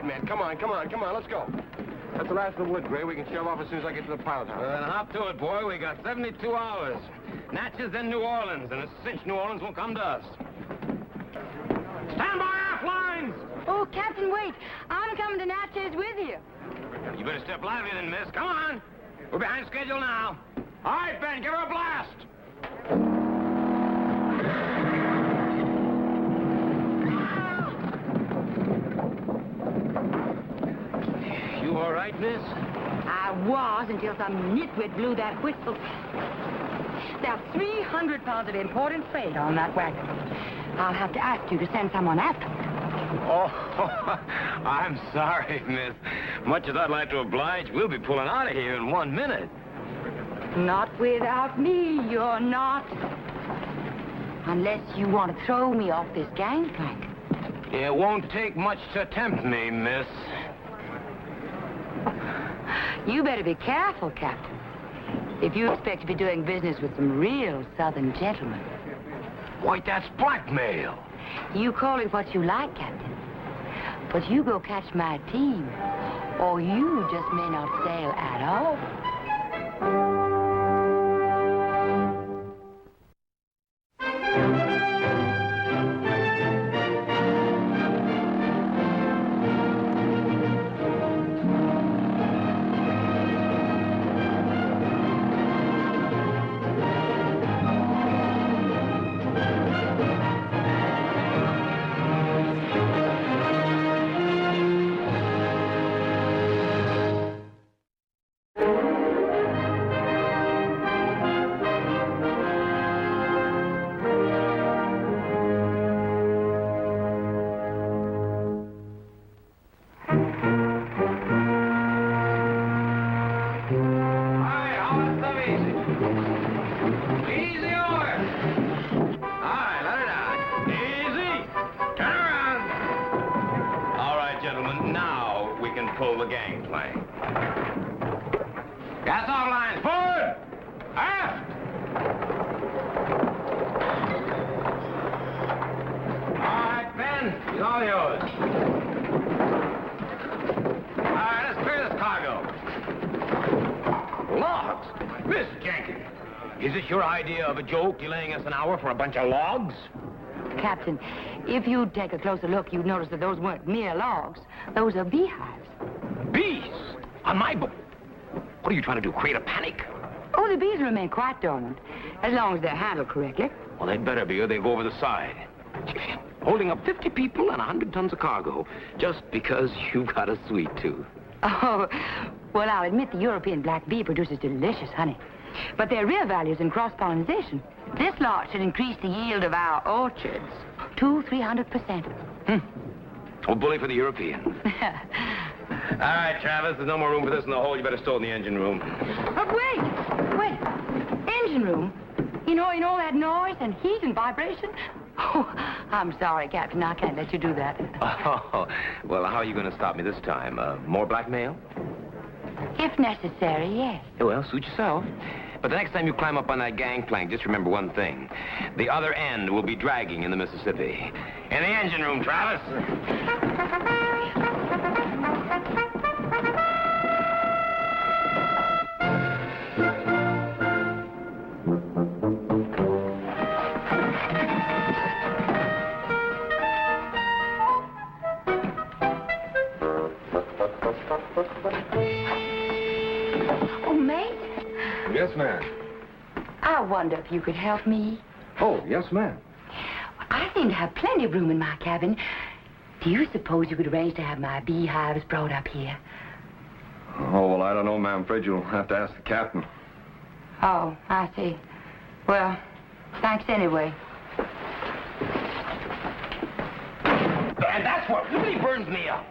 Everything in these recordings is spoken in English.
right, man. Come on, let's go. That's the last of the wood, Gray. We can shove off as soon as I get to the pilot house. Well, then hop to it, boy. We got 72 hours. Natchez, then New Orleans, and a cinch New Orleans won't come to us. Stand by aft lines! Oh, Captain, wait. I'm coming to Natchez with you. You better step lively then, miss. Come on. We're behind schedule now. All right, Ben, give her a blast. You all right, miss? I was until some nitwit blew that whistle. There's 300 pounds of important freight on that wagon. I'll have to ask you to send someone after me. Oh, I'm sorry, miss. Much as I'd like to oblige, we'll be pulling out of here in 1 minute. Not without me, you're not. Unless you want to throw me off this gangplank. It won't take much to tempt me, miss. You better be careful, Captain. If you expect to be doing business with some real Southern gentlemen. Why, that's blackmail. You call it what you like, Captain. But you go catch my team, or you just may not sail at all. Pull the gangplank. Gas off lines, forward! Aft! All right, Ben, it's all yours. All right, let's clear this cargo. Logs? Miss Jenkins, is this your idea of a joke, delaying us an hour for a bunch of logs? Captain, if you'd take a closer look, you'd notice that those weren't mere logs. Those are beehives. Bees? On my boat? What are you trying to do, create a panic? Oh, the bees remain quite dormant, as long as they're handled correctly. Well, they'd better be, or they'll go over the side. Holding up 50 people and 100 tons of cargo, just because you've got a sweet tooth. Oh, well, I'll admit the European black bee produces delicious honey. But their real value is in cross-pollination. This lot should increase the yield of our orchards 200–300%. Oh, bully for the Europeans. All right, Travis, there's no more room for this in the hold. You better stow in the engine room. But wait. Engine room? You know that noise and heat and vibration? Oh, I'm sorry, Captain. I can't let you do that. Oh, well, how are you going to stop me this time? More blackmail? If necessary, yes. Well, suit yourself. But the next time you climb up on that gangplank, just remember one thing. The other end will be dragging in the Mississippi. In the engine room, Travis. Oh, mate? Yes, ma'am. I wonder if you could help me. Oh, yes, ma'am. I seem to have plenty of room in my cabin. Do you suppose you could arrange to have my beehives brought up here? Oh, well, I don't know, ma'am. I'm afraid you'll have to ask the captain. Oh, I see. Well, thanks anyway. And that's what really burns me up.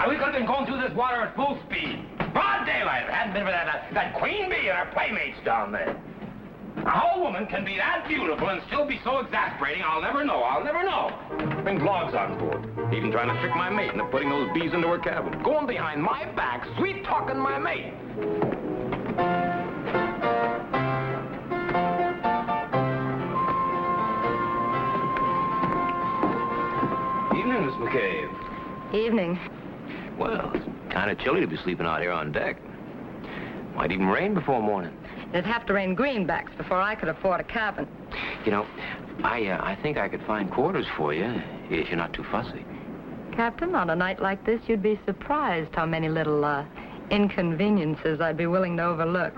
We could have been going through this water at full speed. Broad daylight. If it hadn't been for that queen bee and her playmates down there. How a woman can be that beautiful and still be so exasperating, I'll never know. Bring logs on board. Even trying to trick my mate into putting those bees into her cabin. Going behind my back, sweet-talking my mate. Evening, Miss McCabe. Evening. Well, it's kind of chilly to be sleeping out here on deck. Might even rain before morning. It'd have to rain greenbacks before I could afford a cabin. You know, I think I could find quarters for you if you're not too fussy. Captain, on a night like this, you'd be surprised how many little, inconveniences I'd be willing to overlook.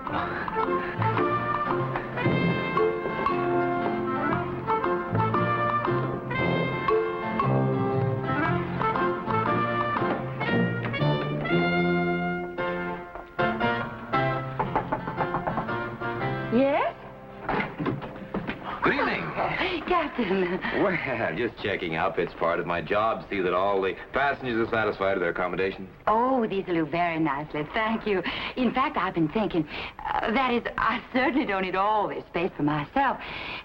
Yes? Good evening. Captain. Well, just checking up. It's part of my job to see that all the passengers are satisfied with their accommodations. Oh, these will do very nicely. Thank you. In fact, I've been thinking, that is, I certainly don't need all this space for myself.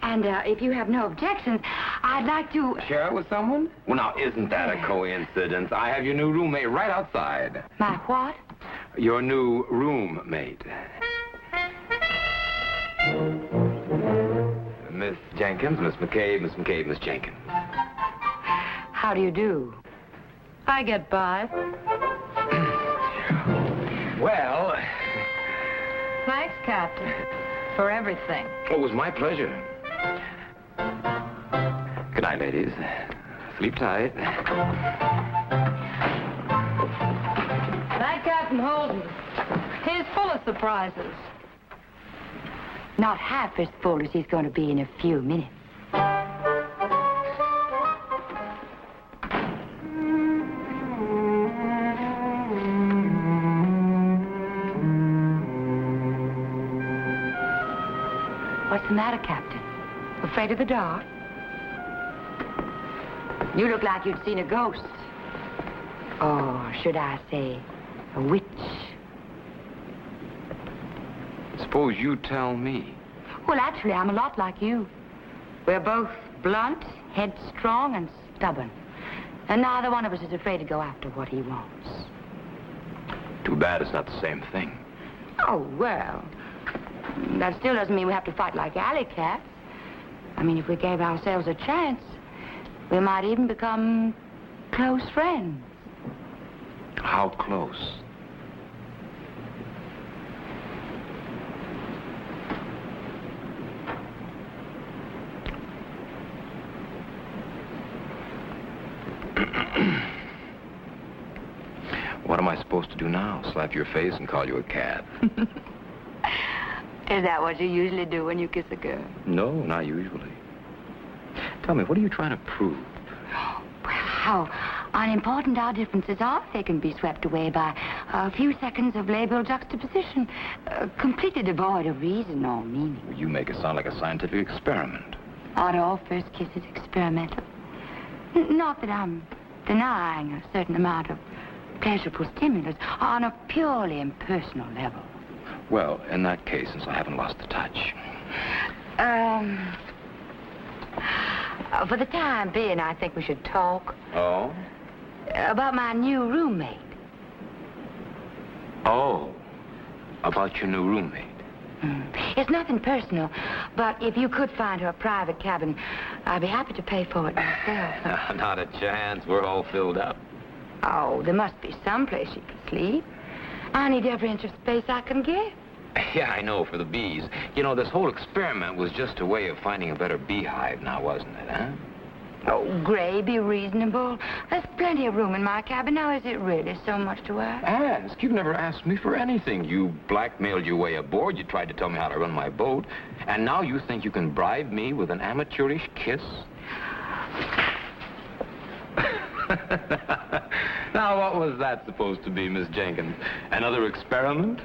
And if you have no objections, I'd like to... Share it with someone? Well, now, isn't that a coincidence? I have your new roommate right outside. My what? Your new roommate. Miss Jenkins, Miss McCabe, Miss McCabe, Miss Jenkins. How do you do? I get by. Well... Thanks, Captain, for everything. It was my pleasure. Good night, ladies. Sleep tight. That Captain Holden, he's full of surprises. Not half as full as he's going to be in a few minutes. What's the matter, Captain? Afraid of the dark? You look like you'd seen a ghost. Or should I say, a witch? Suppose you tell me. Well, actually, I'm a lot like you. We're both blunt, headstrong, and stubborn. And neither one of us is afraid to go after what he wants. Too bad it's not the same thing. Oh, well, that still doesn't mean we have to fight like alley cats. I mean, if we gave ourselves a chance, we might even become close friends. How close? What am I supposed to do now? Slap your face and call you a cat? Is that what you usually do when you kiss a girl? No, not usually. Tell me, what are you trying to prove? Well, how unimportant our differences are. They can be swept away by a few seconds of labile juxtaposition, completely devoid of reason or meaning. You make it sound like a scientific experiment. Aren't all first kisses experimental? Not that I'm denying a certain amount of pleasurable stimulus on a purely impersonal level. Well, in that case, since I haven't lost the touch. For the time being, I think we should talk. Oh? About my new roommate. Oh. About your new roommate. It's nothing personal, but if you could find her a private cabin, I'd be happy to pay for it myself. Not a chance. We're all filled up. Oh, there must be some place she can sleep. I need every inch of space I can get. Yeah, I know, for the bees. You know, this whole experiment was just a way of finding a better beehive now, wasn't it, huh? Oh, Gray, be reasonable. There's plenty of room in my cabin. Now, is it really so much to ask? Ask? You've never asked me for anything. You blackmailed your way aboard. You tried to tell me how to run my boat. And now you think you can bribe me with an amateurish kiss? Now, what was that supposed to be, Miss Jenkins? Another experiment?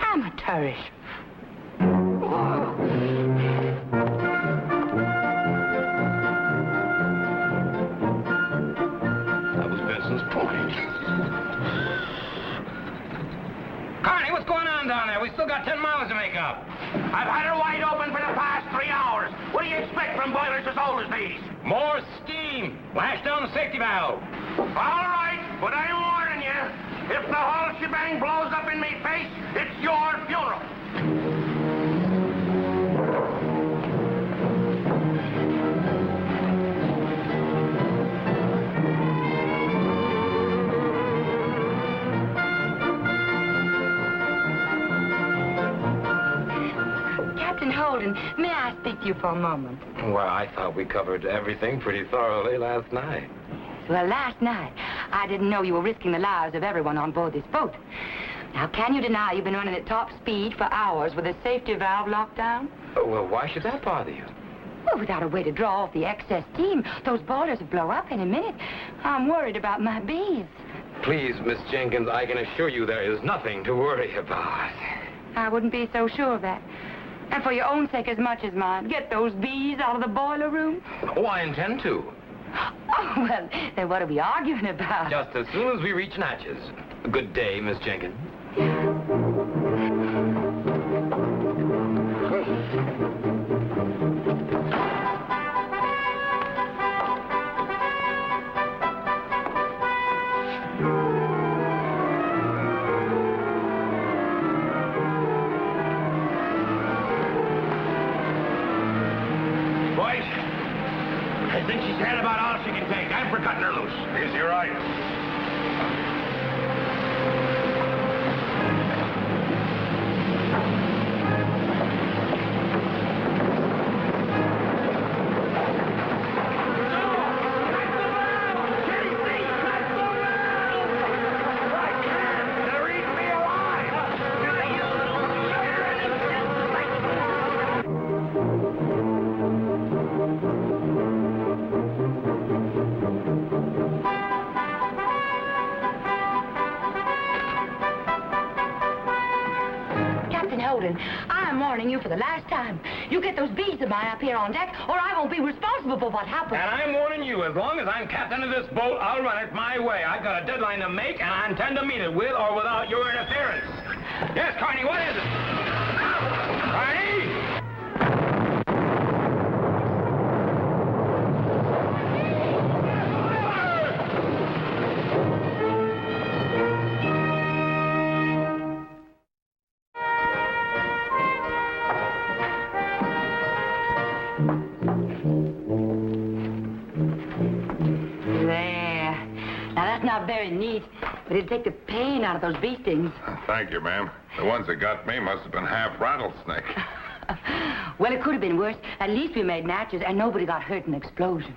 Amateurish. That was Benson's point. Carney, what's going on down there? We still got 10 miles to make up. I've had her wide open for the past 3 hours. What do you expect from boilers as old as these? More steam. Lash down the safety valve. All right, but I'm warning you. If the whole shebang blows up in me face, it's your funeral. Captain Holden, may I speak to you for a moment? Well, I thought we covered everything pretty thoroughly last night. Well, last night, I didn't know you were risking the lives of everyone on board this boat. Now, can you deny you've been running at top speed for hours with a safety valve locked down? Well, why should that bother you? Well, without a way to draw off the excess steam, those boilers will blow up any minute. I'm worried about my bees. Please, Miss Jenkins, I can assure you there is nothing to worry about. I wouldn't be so sure of that. And for your own sake as much as mine, get those bees out of the boiler room. Oh, I intend to. Oh, well, then what are we arguing about? Just as soon as we reach Natchez. Good day, Miss Jenkins. Boys, I think she's had about all she can take. I'm for cutting her loose. Here's your right. I am warning you for the last time. You get those bees of mine up here on deck, or I won't be responsible for what happens. And I'm warning you, as long as I'm captain of this boat, I'll run it my way. I've got a deadline to make, and I intend to meet it with or without your interference. Yes, Carney, what is it? Carney? Very neat, but it'd take the pain out of those bee stings. Thank you, ma'am. The ones that got me must have been half rattlesnake. Well, it could have been worse. At least we made Natchez, and nobody got hurt in the explosion.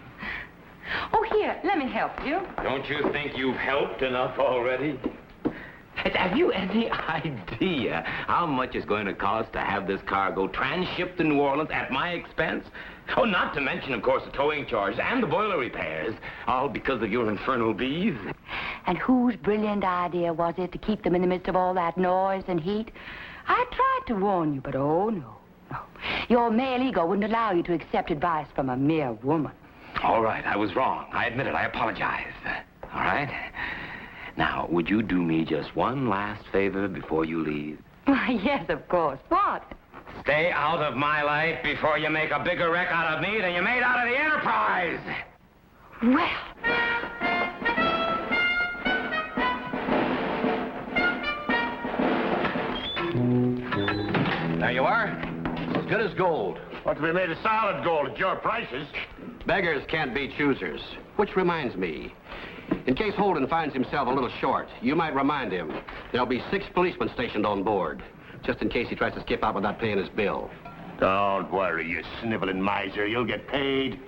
Oh, here, let me help you. Don't you think you've helped enough already? Have you any idea how much it's going to cost to have this cargo transshipped to New Orleans at my expense? Oh, not to mention, of course, the towing charges and the boiler repairs, all because of your infernal bees. And whose brilliant idea was it to keep them in the midst of all that noise and heat? I tried to warn you, but oh, no. Your male ego wouldn't allow you to accept advice from a mere woman. All right, I was wrong. I admit it. I apologize. All right? Now, would you do me just one last favor before you leave? Why, yes, of course. What? Stay out of my life before you make a bigger wreck out of me than you made out of the Enterprise. Well. There you are. As good as gold. Ought to be made of solid gold at your prices. Beggars can't be choosers. Which reminds me, in case Holden finds himself a little short, you might remind him there'll be 6 policemen stationed on board, just in case he tries to skip out without paying his bill. Don't worry, you sniveling miser. You'll get paid.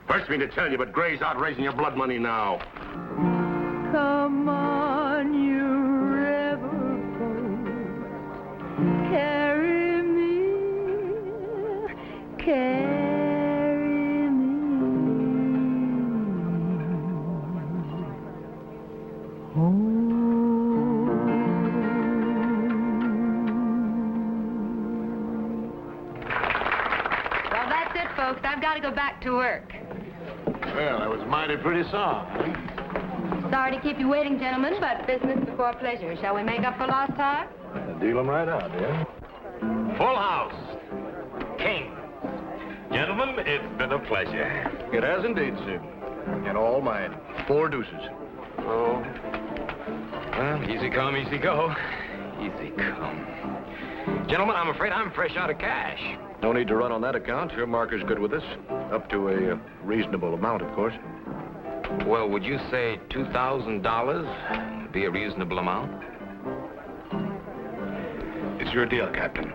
Hurts me to tell you, but Gray's out raising your blood money now. Come on, you riverboat, carry me, carry me home. Well, that's it, folks. I've got to go back to work. Well, that was a mighty pretty song, huh? Sorry to keep you waiting, gentlemen, but business before pleasure. Shall we make up for lost time? Deal them right out, yeah? Full house. King. Gentlemen, it's been a pleasure. It has indeed, Sim. And all mine. 4 deuces. Oh. Well, easy come, easy go. Easy come. Gentlemen, I'm afraid I'm fresh out of cash. No need to run on that account. Your marker's good with us. Up to a reasonable amount, of course. Well, would you say $2,000 would be a reasonable amount? It's is your deal, Captain?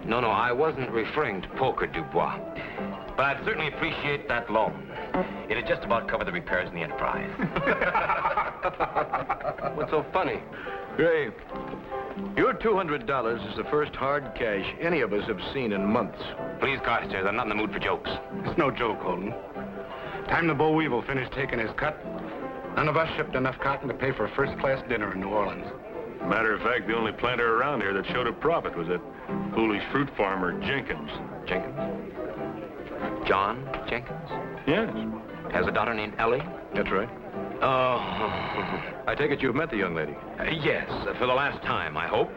No, I wasn't referring to poker, Dubois. But I'd certainly appreciate that loan. It'd just about cover the repairs in the Enterprise. What's so funny? Gray, your $200 is the first hard cash any of us have seen in months. Please, Carstairs, I'm not in the mood for jokes. It's no joke, Holden. Time the Bo Weevil finished taking his cut, none of us shipped enough cotton to pay for a first-class dinner in New Orleans. Matter of fact, the only planter around here that showed a profit was that foolish fruit farmer, Jenkins. Jenkins? John Jenkins? Yes. Has a daughter named Ellie? That's right. Oh. I take it you've met the young lady. Yes, for the last time, I hope.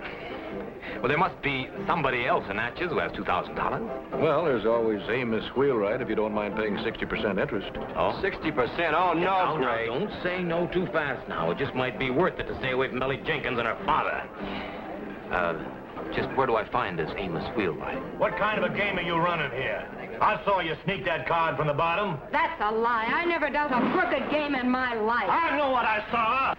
Well, there must be somebody else in Natchez who has $2,000. Well, there's always Amos Wheelwright if you don't mind paying 60% interest. Oh? 60%? Oh, no, Now, Gray. don't say no too fast now. It just might be worth it to stay away from Ellie Jenkins and her father. Just where do I find this Amos Wheelwright? What kind of a game are you running here? I saw you sneak that card from the bottom. That's a lie. I never dealt a crooked game in my life. I know what I saw.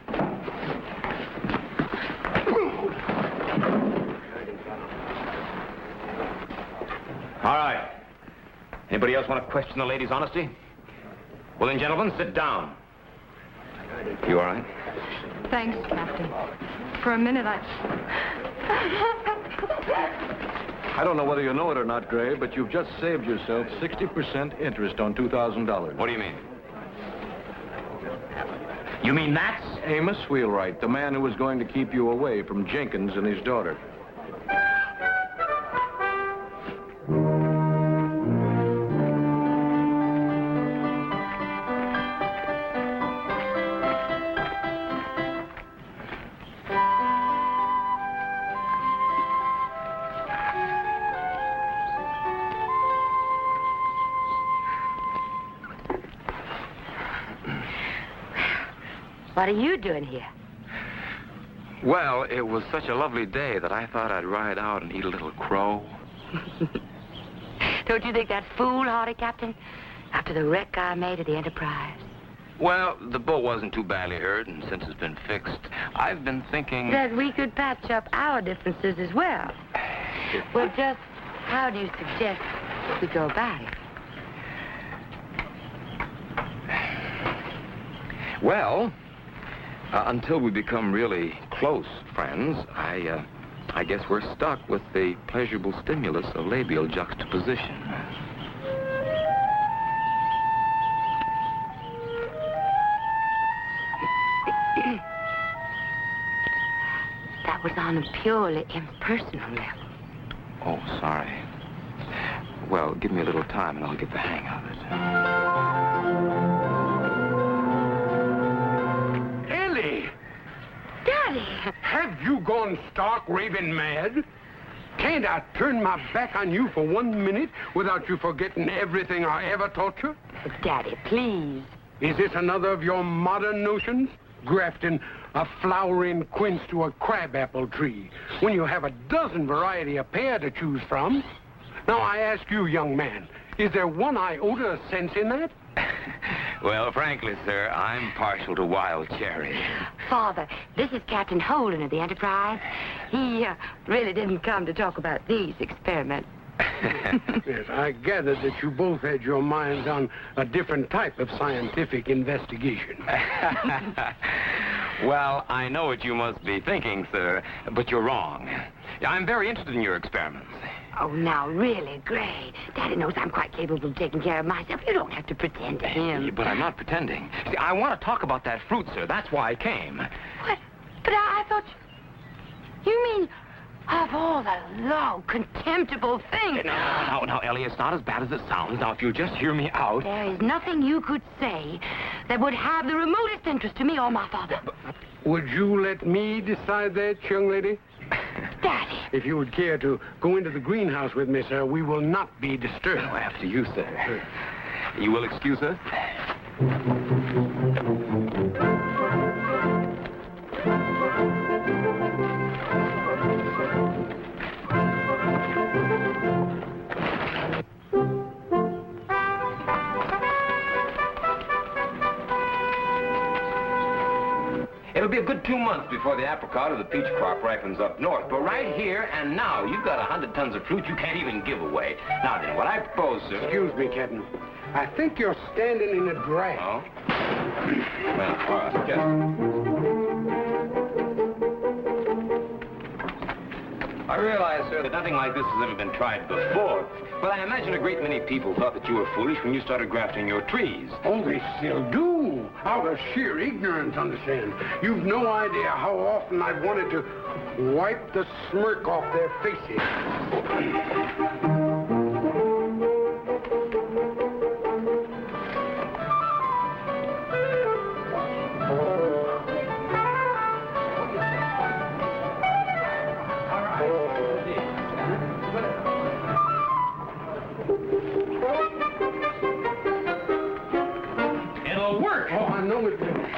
All right. Anybody else want to question the lady's honesty? Well, then, gentlemen, sit down. You all right? Thanks, Captain. For a minute, I don't know whether you know it or not, Gray, but you've just saved yourself 60% interest on $2,000. What do you mean? You mean that's... Amos Wheelwright, the man who was going to keep you away from Jenkins and his daughter. What are you doing here? Well, it was such a lovely day that I thought I'd ride out and eat a little crow. Don't you think that's foolhardy, Captain? After the wreck I made of the Enterprise. Well, the boat wasn't too badly hurt, and since it's been fixed, I've been thinking... That we could patch up our differences as well. Well, just how do you suggest we go about it? Well, until we become really close friends, I guess we're stuck with the pleasurable stimulus of labial juxtaposition. That was on a purely impersonal level. Oh, sorry. Well, give me a little time and I'll get the hang of it. Ellie! Daddy! Have you gone stark raving mad? Can't I turn my back on you for 1 minute without you forgetting everything I ever taught you? Daddy, please. Is this another of your modern notions? Grafting a flowering quince to a crabapple tree when you have a dozen variety of pear to choose from? Now, I ask you, young man, is there one iota of sense in that? Well, frankly, sir, I'm partial to wild cherry. Father, this is Captain Holden of the Enterprise. He really didn't come to talk about these experiments. Yes, I gathered that you both had your minds on a different type of scientific investigation. Well, I know what you must be thinking, sir, but you're wrong. I'm very interested in your experiments. Oh, now, really, Gray. Daddy knows I'm quite capable of taking care of myself. You don't have to pretend to him. But I'm not pretending. See, I want to talk about that fruit, sir. That's why I came. What? But I thought... You mean... Of all the low, contemptible things... No, Ellie, it's not as bad as it sounds. Now, if you'll just hear me out... There is nothing you could say that would have the remotest interest to me or my father. Would you let me decide that, young lady? Daddy. If you would care to go into the greenhouse with me, sir, we will not be disturbed. No, after you, sir. You will excuse us? It'll be a good 2 months before the apricot or the peach crop ripens up north. But right here and now, you've got 100 tons of fruit you can't even give away. Now then, what I propose, sir... Excuse me, Captain. I think you're standing in a drag. Oh? Well, all right, just... I realize, sir, that nothing like this has ever been tried before, but I imagine a great many people thought that you were foolish when you started grafting your trees. Oh, they still do. Out of sheer ignorance, understand. You've no idea how often I've wanted to wipe the smirk off their faces.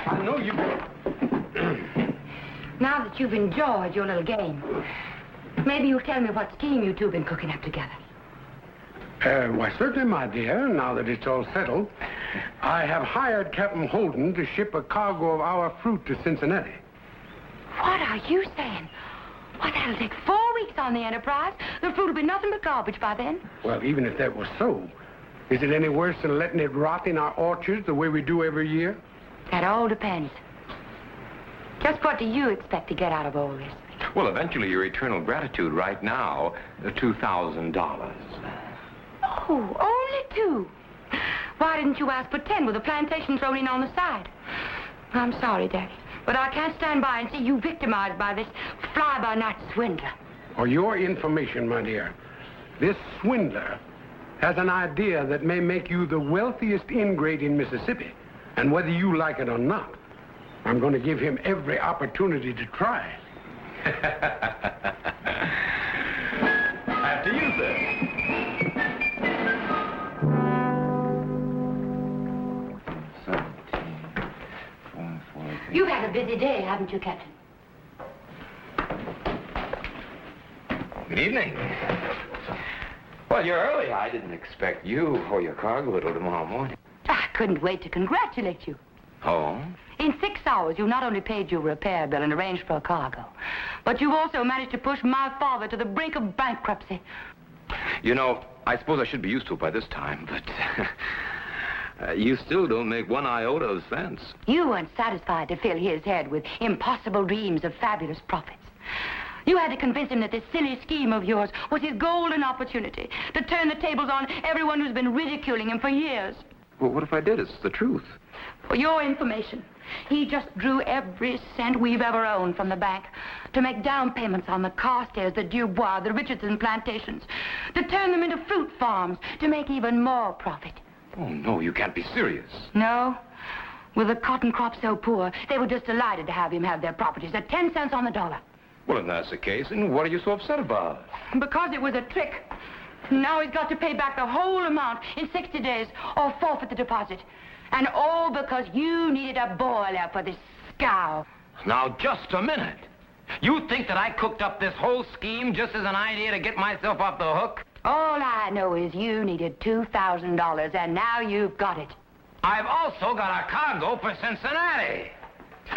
I know you... Now that you've enjoyed your little game, maybe you'll tell me what scheme you two have been cooking up together. Why, certainly, my dear, now that it's all settled. I have hired Captain Holden to ship a cargo of our fruit to Cincinnati. What are you saying? Why, that'll take 4 weeks on the Enterprise. The fruit will be nothing but garbage by then. Well, even if that was so, is it any worse than letting it rot in our orchards the way we do every year? That all depends. Just what do you expect to get out of all this? Well, eventually, your eternal gratitude right now, $2,000. Oh, only 2. Why didn't you ask for 10 with a plantation thrown in on the side? I'm sorry, Daddy, but I can't stand by and see you victimized by this fly-by-night swindler. For your information, my dear, this swindler has an idea that may make you the wealthiest ingrate in Mississippi. And whether you like it or not, I'm going to give him every opportunity to try. After you, sir. You've had a busy day, haven't you, Captain? Good evening. Well, you're early. I didn't expect you or your cargo till tomorrow morning. I couldn't wait to congratulate you. Oh? In 6 hours, you not only paid your repair bill and arranged for a cargo, but you've also managed to push my father to the brink of bankruptcy. You know, I suppose I should be used to it by this time, but you still don't make one iota of sense. You weren't satisfied to fill his head with impossible dreams of fabulous profits. You had to convince him that this silly scheme of yours was his golden opportunity to turn the tables on everyone who's been ridiculing him for years. Well, what if I did? It's the truth. For your information, he just drew every cent we've ever owned from the bank to make down payments on the Carstairs, the Dubois, the Richardson plantations, to turn them into fruit farms, to make even more profit. Oh, no, you can't be serious. No. With the cotton crop so poor, they were just delighted to have him have their properties at 10 cents on the dollar. Well, if that's the case, then what are you so upset about? Because it was a trick. Now he's got to pay back the whole amount in 60 days or forfeit the deposit. And all because you needed a boiler for this scow. Now, just a minute. You think that I cooked up this whole scheme just as an idea to get myself off the hook? All I know is you needed $2,000, and now you've got it. I've also got a cargo for Cincinnati.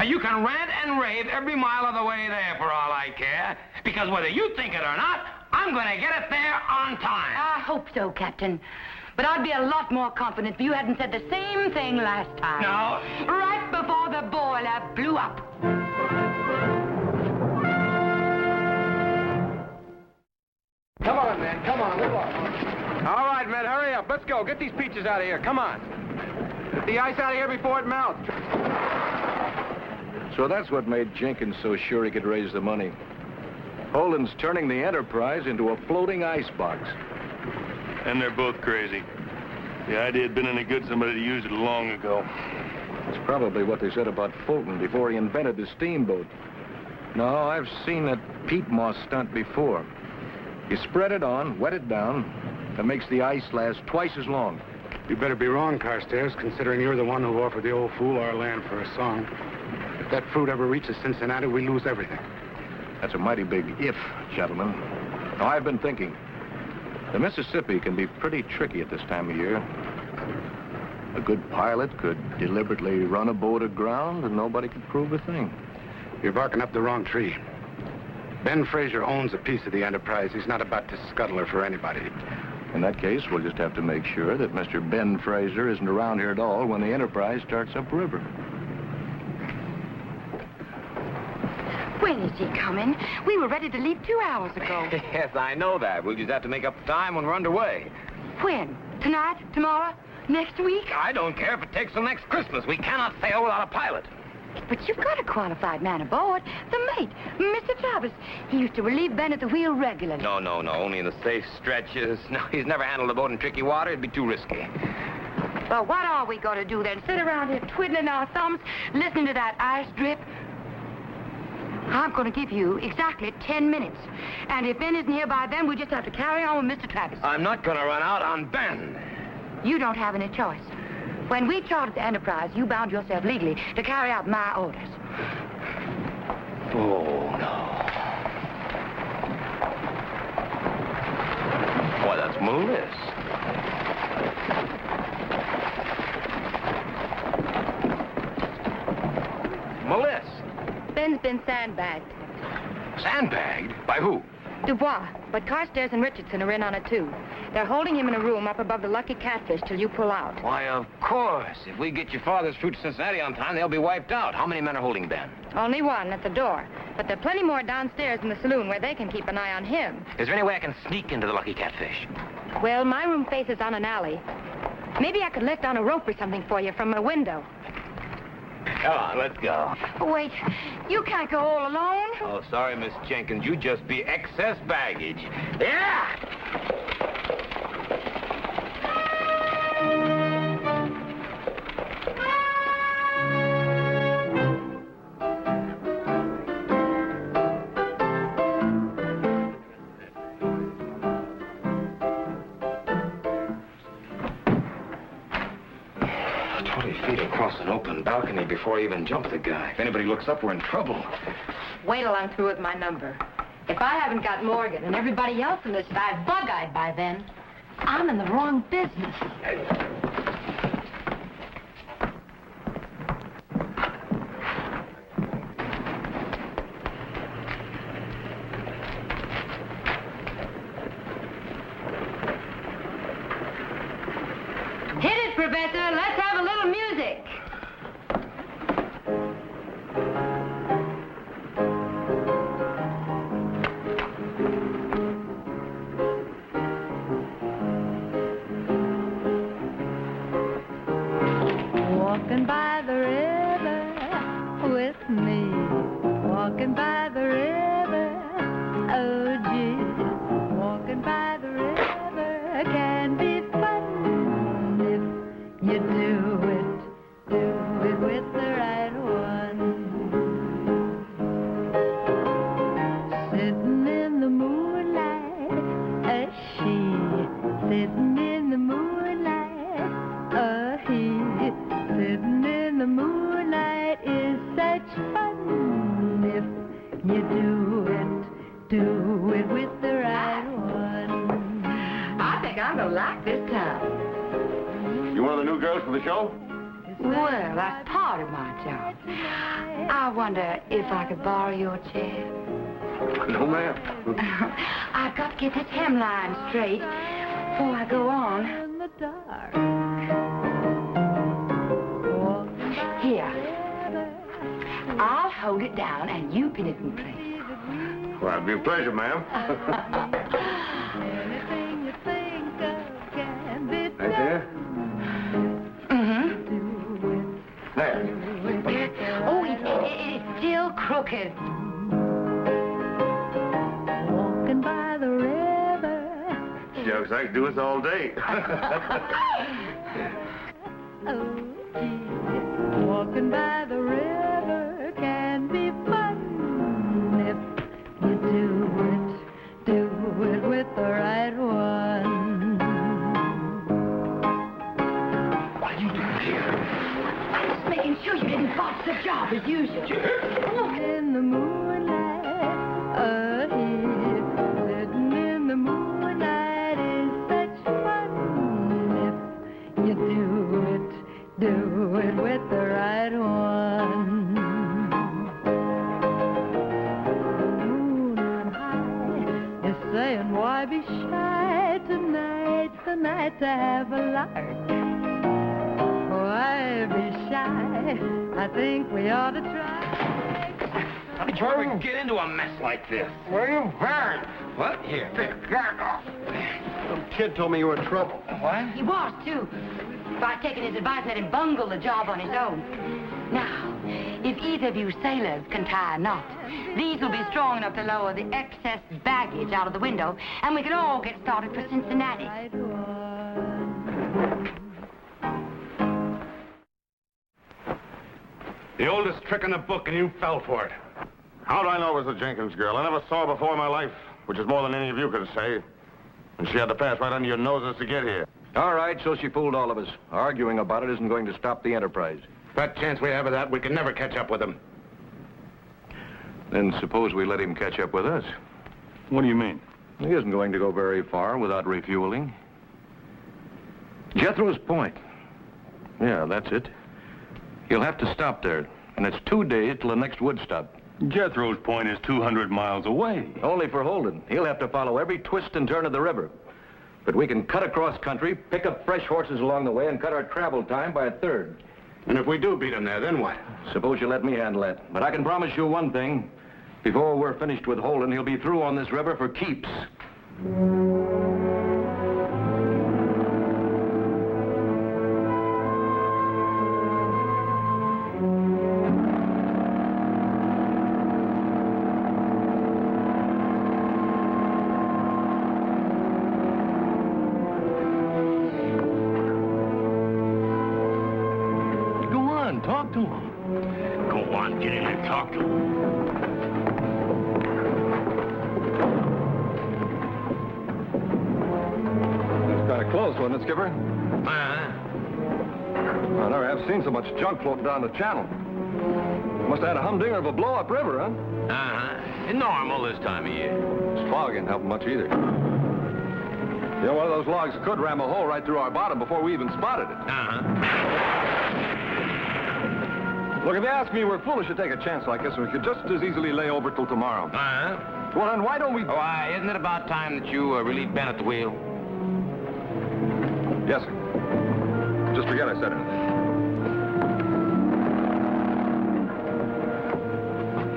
You can rant and rave every mile of the way there for all I care, because whether you think it or not, I'm going to get it there on time. I hope so, Captain. But I'd be a lot more confident if you hadn't said the same thing last time. No. Right before the boiler blew up. Come on, man. Come on. Move on. All right, men, hurry up. Let's go. Get these peaches out of here. Come on. Get the ice out of here before it melts. So that's what made Jenkins so sure he could raise the money. Holden's turning the Enterprise into a floating icebox. And they're both crazy. The idea had been any good, somebody used it long ago. It's probably what they said about Fulton before he invented the steamboat. No, I've seen that peat moss stunt before. You spread it on, wet it down, and makes the ice last twice as long. You better be wrong, Carstairs, considering you're the one who offered the old fool our land for a song. If that fruit ever reaches Cincinnati, we lose everything. That's a mighty big if, gentlemen. Now, I've been thinking. The Mississippi can be pretty tricky at this time of year. A good pilot could deliberately run a boat aground and nobody could prove a thing. You're barking up the wrong tree. Ben Fraser owns a piece of the enterprise. He's not about to scuttle her for anybody. In that case, we'll just have to make sure that Mr. Ben Fraser isn't around here at all when the Enterprise starts upriver. When is he coming? We were ready to leave 2 hours ago. Yes, I know that. We'll just have to make up the time when we're underway. When? Tonight? Tomorrow? Next week? I don't care if it takes till next Christmas. We cannot sail without a pilot. But you've got a qualified man aboard. The mate, Mr. Travis. He used to relieve Ben at the wheel regularly. No. Only in the safe stretches. No, he's never handled a boat in tricky water. It'd be too risky. Well, what are we going to do then? Sit around here twiddling our thumbs, listening to that ice drip? I'm going to give you exactly 10 minutes. And if Ben isn't here by then, we just have to carry on with Mr. Travis. I'm not going to run out on Ben. You don't have any choice. When we chartered the Enterprise, you bound yourself legally to carry out my orders. Oh, no. Why, that's Melissa. Melissa. Ben's been sandbagged. Sandbagged? By who? Dubois, but Carstairs and Richardson are in on it, too. They're holding him in a room up above the Lucky Catfish till you pull out. Why, of course. If we get your father's fruit to Cincinnati on time, they'll be wiped out. How many men are holding Ben? Only one at the door. But there are plenty more downstairs in the saloon where they can keep an eye on him. Is there any way I can sneak into the Lucky Catfish? Well, my room faces on an alley. Maybe I could let down a rope or something for you from a window. Come on, let's go. Wait, you can't go all alone. Oh, sorry, Miss Jenkins. You just be excess baggage. Yeah! Across an open balcony before I even jump the guy. If anybody looks up, we're in trouble. Wait till I'm through with my number. If I haven't got Morgan and everybody else in this dive bug-eyed by then, I'm in the wrong business. Hit it, Professor. Let's have a little music. Walking by the river with me, walking by the river, oh gee, walking by the river can be fun if you do it with the right one. Sitting in the moonlight, she, sitting in the moonlight, he. Sitting in the moonlight is such fun if you do it with the right one. I think I'm going to like this town. You one of the new girls for the show? Well, that's part of my job. I wonder if I could borrow your chair. No, ma'am. I've got to get this hemline straight before I go on. In the dark. Here. I'll hold it down and you pin it in place. Well, it'd be a pleasure, ma'am. Anything you think of can be Right there? Mm-hmm. There. Oh, it's still crooked. walking by the river. Shucks, I could do this all day. Oh, gee, walking by the river can be fun if you do it with the right one. What are you doing here? Just making sure you didn't botch the job as usual. In the moonlight, sitting in the moonlight is such fun if you do it with the right one. Why be shy tonight, the night to have a lark? Why be shy? I think we ought to try. How did you ever get into a mess like this? Where you been? What? Here. Some kid told me you were in trouble. What? He was, too. If I'd taken his advice, let him bungle the job on his own. Now, if either of you sailors can tie a knot, these will be strong enough to lower the excess baggage out of the window, and we can all get started for Cincinnati. The oldest trick in the book, and you fell for it. How'd I know it was the Jenkins girl? I never saw her before in my life, which is more than any of you could say. And she had to pass right under your noses to get here. All right, so she fooled all of us. Arguing about it isn't going to stop the enterprise. That chance we have of that, we can never catch up with him. Then suppose we let him catch up with us. What do you mean? He isn't going to go very far without refueling. Jethro's Point. Yeah, that's it. He'll have to stop there, and it's 2 days till the next wood stop. Jethro's Point is 200 miles away. Only for Holden. He'll have to follow every twist and turn of the river. But we can cut across country, pick up fresh horses along the way, and cut our travel time by a third. And if we do beat him there, then what? Suppose you let me handle that. But I can promise you one thing. Before we're finished with Holden, he'll be through on this river for keeps. Talk to him. Go on, get in and talk to him. That's kind of close, wasn't it, Skipper? I never have seen so much junk floating down the channel. Must have had a humdinger of a blow-up river, huh? It's normal this time of year. This fog ain't helping much either. You know, one of those logs could ram a hole right through our bottom before we even spotted it. Look, if you ask me, we're foolish to take a chance like this, and we could just as easily lay over till tomorrow. Well, then why don't we... Oh, isn't it about time that you relieved Ben at the wheel? Yes, sir. Just forget I said anything.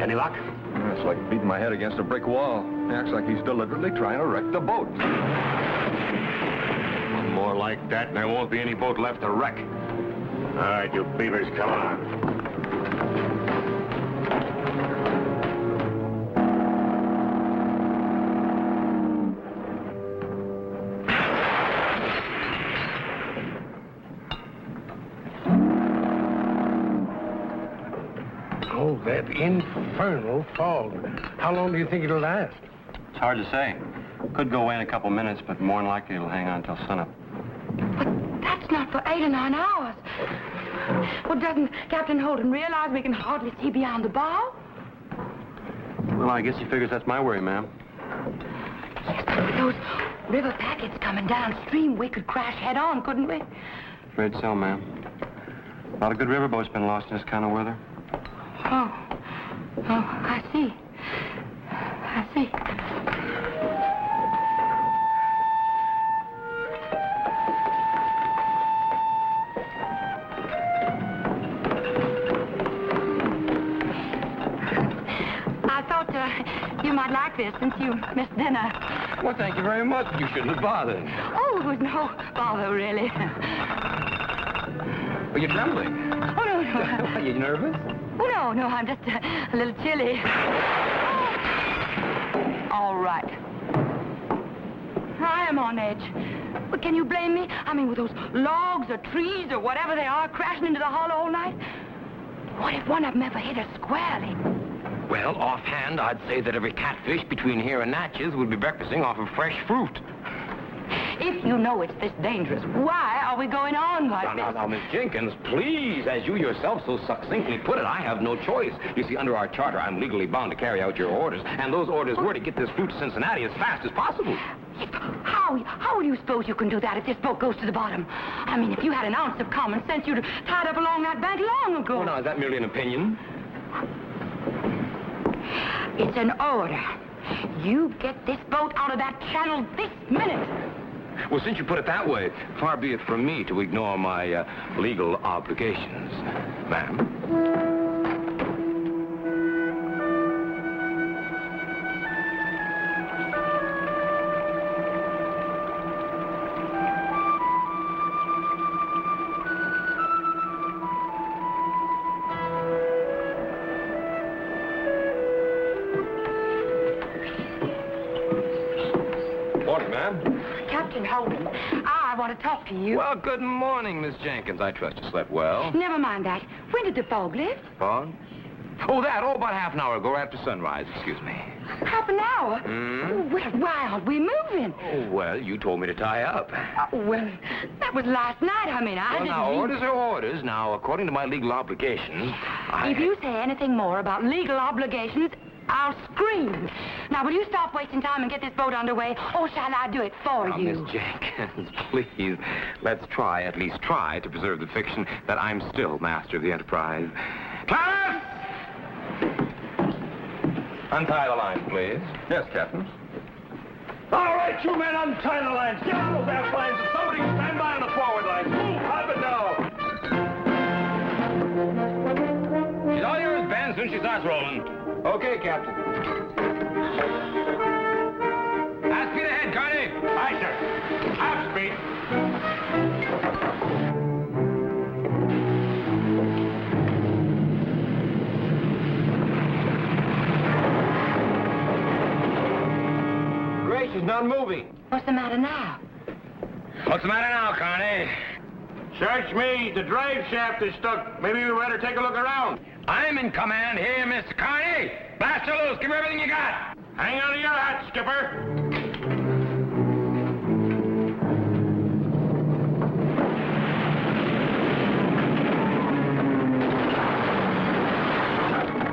Any luck? It's like beating my head against a brick wall. He acts like he's deliberately trying to wreck the boat. One more like that, and there won't be any boat left to wreck. All right, you beavers, come on. Oh, that infernal fog. How long do you think it'll last? It's hard to say. Could go away in a couple minutes, but more than likely it'll hang on until sunup. But that's not for 8 or 9 hours. Well, doesn't Captain Holden realize we can hardly see beyond the bow? Well, I guess he figures that's my worry, ma'am. Yes, but with those river packets coming downstream, we could crash head on, couldn't we? Afraid so, ma'am. A lot of good riverboats been lost in this kind of weather. Oh, I see. I see. I thought you might like this since you missed dinner. Well, thank you very much. You shouldn't have bothered. Oh, it was no bother, really. Are you trembling? Oh, no. Are you nervous? Oh, no, I'm just a little chilly. All right. I am on edge. But can you blame me? I mean, with those logs or trees or whatever they are crashing into the hollow all night? What if one of them ever hit us squarely? Well, offhand, I'd say that every catfish between here and Natchez would be breakfasting off of fresh fruit. If you know it's this dangerous, why are we going on like this? Now, Miss Jenkins, please, as you yourself so succinctly put it, I have no choice. You see, under our charter, I'm legally bound to carry out your orders, and those orders were to get this fruit to Cincinnati as fast as possible. How do you suppose you can do that if this boat goes to the bottom? I mean, if you had an ounce of common sense, you'd have tied up along that bank long ago. Oh, now, is that merely an opinion? It's an order. You get this boat out of that channel this minute. Well, since you put it that way, far be it from me to ignore my legal obligations. Ma'am? Morning, ma'am. Captain Holden, I want to talk to you. Well, good morning, Miss Jenkins. I trust you slept well. Never mind that. When did the fog lift? Fog? Oh, about half an hour ago, right after sunrise. Excuse me. Half an hour? Well, why aren't we moving? Oh, well, you told me to tie up. Well, that was last night. I mean, I Well, didn't... now, orders are orders. Now, according to my legal obligations, If you say anything more about legal obligations, I'll scream. Now, will you stop wasting time and get this boat underway, or shall I do it for Now, you? Miss Jenkins, please, let's at least try to preserve the fiction that I'm still master of the enterprise. Clarence! Untie the lines, please. Yes, Captain. All right, you men, untie the lines. Get off those aft lines and somebody stand by on the forward lines. Move, up and down. She's all yours, Ben, as soon as she starts rolling. Okay, Captain. Half speed ahead, Carney. Aye, sir. Half speed. Grace is not moving. What's the matter now? What's the matter now, Carney? Search me. The drive shaft is stuck. Maybe we better take a look around. I'm in command here, Mr. Carney. Blast her loose. Give her everything you got. Hang on to your hat, skipper.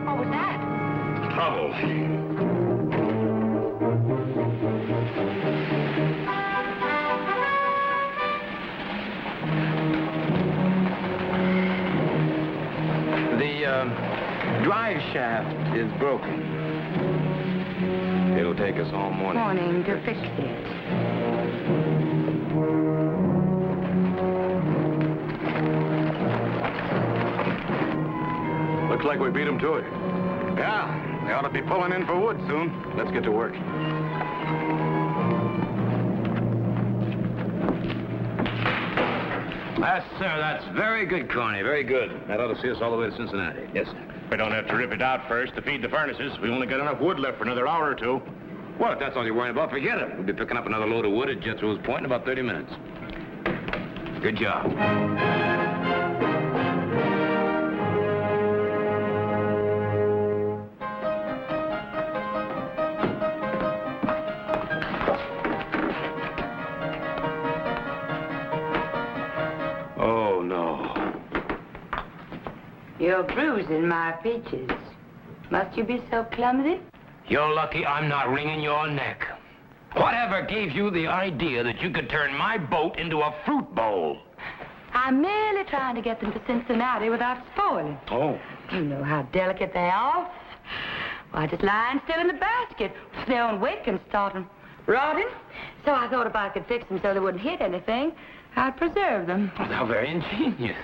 What was that? Trouble. The drive shaft is broken. It'll take us all morning. Morning to fix it. Looks like we beat him to it. Yeah, they ought to be pulling in for wood soon. Let's get to work. Yes, sir. That's very good, Carney. Very good. That ought to see us all the way to Cincinnati. Yes, sir. We don't have to rip it out first to feed the furnaces. We only got enough wood left for another hour or two. Well, if that's all you're worrying about, forget it. We'll be picking up another load of wood at Jethro's Point in about 30 minutes. Good job. Oh, no. You're bruising my peaches. Must you be so clumsy? You're lucky I'm not wringing your neck. Whatever gave you the idea that you could turn my boat into a fruit bowl? I'm merely trying to get them to Cincinnati without spoiling. Oh. You know how delicate they are. Why, just lying still in the basket. Their own weight can start them rotting. So I thought if I could fix them so they wouldn't hit anything, I'd preserve them. Well, how very ingenious.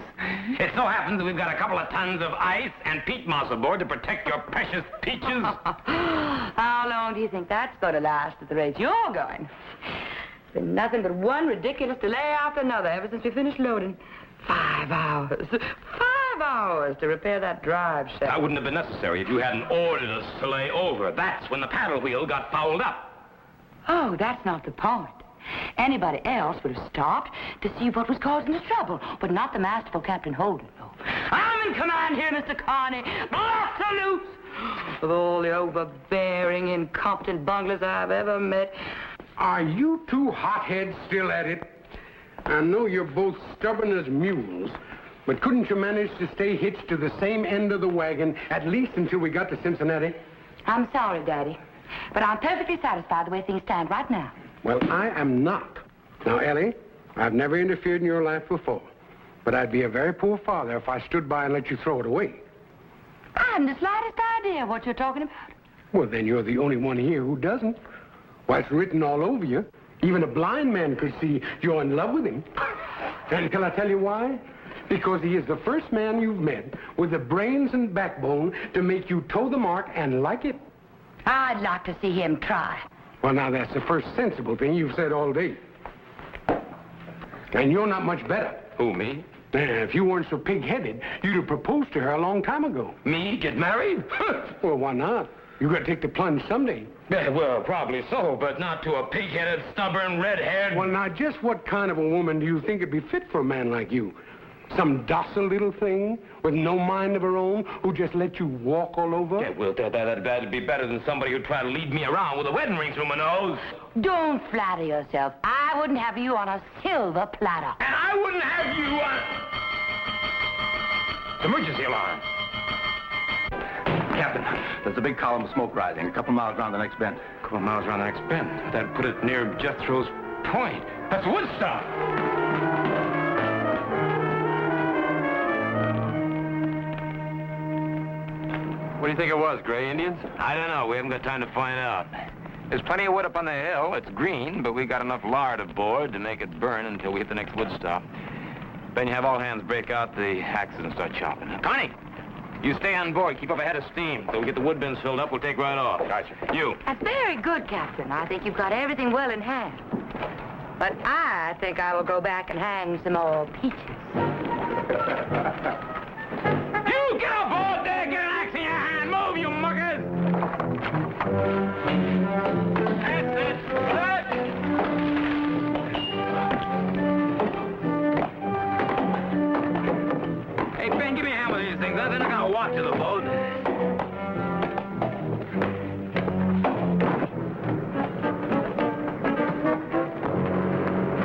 It so happens that we've got a couple of tons of ice and peat moss aboard to protect your precious peaches. How long do you think that's going to last at the rate you're going? It's been nothing but one ridiculous delay after another ever since we finished loading. 5 hours. 5 hours to repair that drive shaft. That wouldn't have been necessary if you hadn't ordered us to lay over. That's when the paddle wheel got fouled up. Oh, that's not the point. Anybody else would have stopped to see what was causing the trouble, but not the masterful Captain Holden. No. I'm in command here, Mr. Carney. Blast her loose! Of all the overbearing, incompetent bunglers I've ever met. Are you two hotheads still at it? I know you're both stubborn as mules, but couldn't you manage to stay hitched to the same end of the wagon, at least until we got to Cincinnati? I'm sorry, Daddy, but I'm perfectly satisfied the way things stand right now. Well, I am not. Now, Ellie, I've never interfered in your life before, but I'd be a very poor father if I stood by and let you throw it away. I haven't the slightest idea what you're talking about. Well, then you're the only one here who doesn't. Why, it's written all over you. Even a blind man could see you're in love with him. And can I tell you why? Because he is the first man you've met with the brains and backbone to make you toe the mark and like it. I'd like to see him try. Well, now, that's the first sensible thing you've said all day. And you're not much better. Who, me? If you weren't so pig-headed, you'd have proposed to her a long time ago. Me get married? Well, why not? You got to take the plunge someday. Yeah, well, probably so, but not to a pig-headed, stubborn, red-haired... Well, now, just what kind of a woman do you think would be fit for a man like you? Some docile little thing with no mind of her own who just let you walk all over? Yeah, well, that'd be better than somebody who'd try to lead me around with a wedding ring through my nose. Don't flatter yourself. I wouldn't have you on a silver platter. And I wouldn't have you on... Emergency alarm. Captain, there's a big column of smoke rising a couple miles around the next bend. A couple miles around the next bend. That'd put it near Jethro's Point. That's Woodstock. What do you think it was, Gray Indians? I don't know. We haven't got time to find out. There's plenty of wood up on the hill. It's green, but we got enough lard aboard to make it burn until we hit the next wood stop. Then you have all hands break out the axes and start chopping. Connie, you stay on board. Keep up a head of steam. Till we get the wood bins filled up, we'll take right off. Gotcha. You. That's very good, Captain. I think you've got everything well in hand. But I think I will go back and hang some more peaches. You get aboard there! Get an axe in your hand! Move, you muckers! That's it! Hey, Ben, give me a hand with these things. They're not gonna walk to the boat.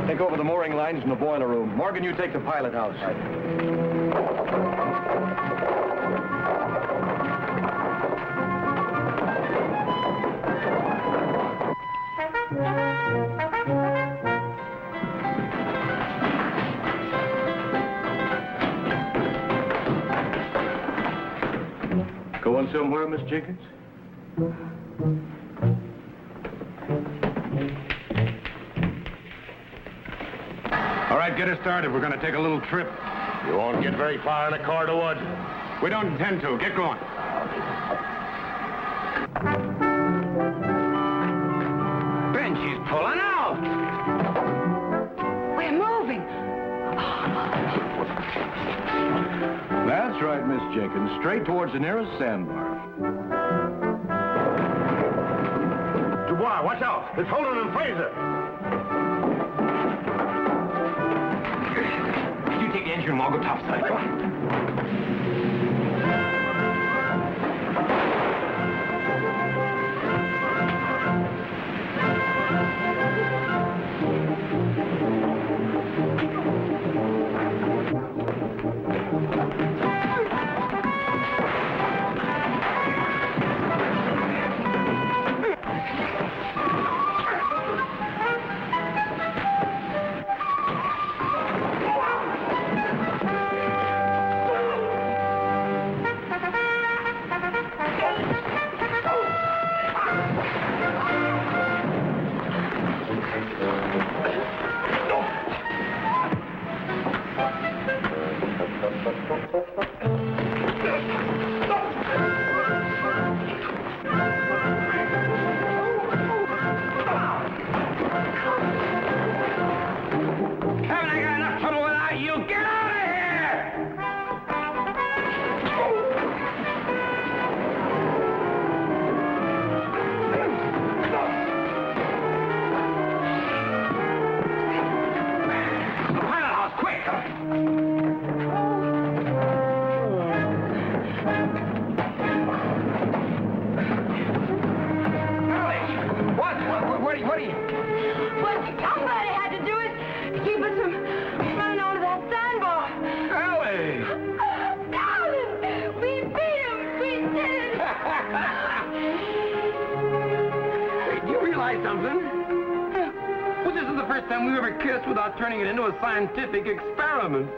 Take over the mooring lines from the boiler room. Morgan, you take the pilot house. Going somewhere, Miss Jenkins? All right, get us started. We're going to take a little trip. You won't get very far in a car to wood. We don't intend to. Get going. Ben, she's pulling out! We're moving. That's right, Miss Jenkins. Straight towards the nearest sandbar. Dubois, watch out. It's Holden and Fraser. You take the engine room, I'll go topside. Go on. Time we ever kissed without turning it into a scientific experiment.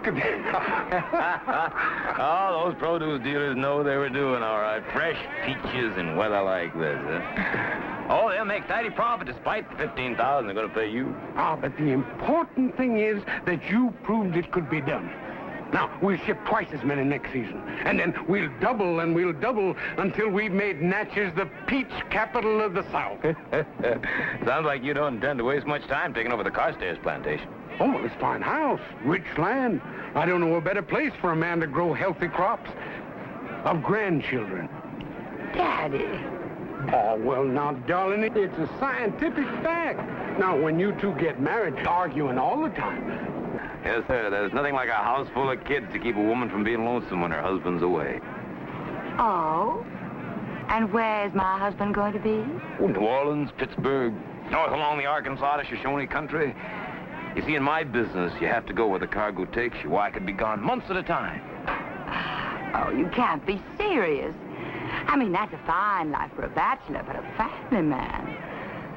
at that. Oh, those produce dealers know they were doing all right. Fresh peaches in weather like this, huh? Oh, they'll make tidy profit despite the $15,000 they're going to pay you. But the important thing is that you proved it could be done. Now, we'll ship twice as many next season. And then we'll double and we'll double until we've made Natchez the peach capital of the South. Sounds like you don't intend to waste much time taking over the Carstairs plantation. Oh, well, it's a fine house, rich land. I don't know a better place for a man to grow healthy crops of grandchildren. Daddy. Oh, well, now, darling, it's a scientific fact. Now, when you two get married, arguing all the time. Yes, sir. There's nothing like a house full of kids to keep a woman from being lonesome when her husband's away. Oh? And where's my husband going to be? Oh, New Orleans, Pittsburgh, north along the Arkansas to Shoshone country. You see, in my business, you have to go where the cargo takes you. Why, I could be gone months at a time. Oh, you can't be serious. I mean, that's a fine life for a bachelor, but a family man.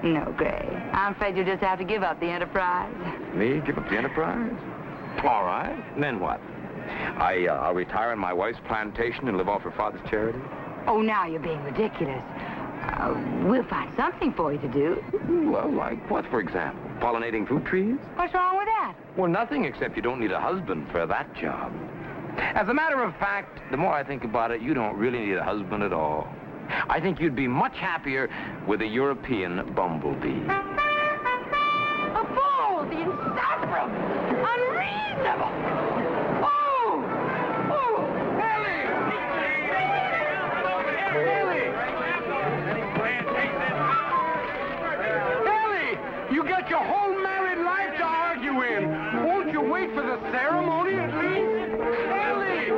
No, Gray. I'm afraid you'll just have to give up the enterprise. Me? Give up the enterprise? All right. And then what? I'll retire on my wife's plantation and live off her father's charity? Oh, now you're being ridiculous. We'll find something for you to do. Well, like what, for example? Pollinating fruit trees? What's wrong with that? Well, nothing, except you don't need a husband for that job. As a matter of fact, the more I think about it, you don't really need a husband at all. I think you'd be much happier with a European bumblebee. A fool! The insufferable! Unreasonable! Oh! Oh! Ellie! Ellie! You got your whole married life to argue in. Won't you wait for the ceremony at least? Ellie!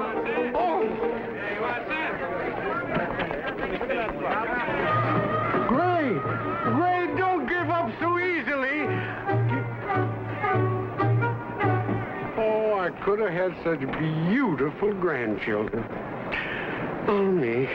Oh! Gray, don't give up so easily. Oh, I could have had such beautiful grandchildren. Oh, me.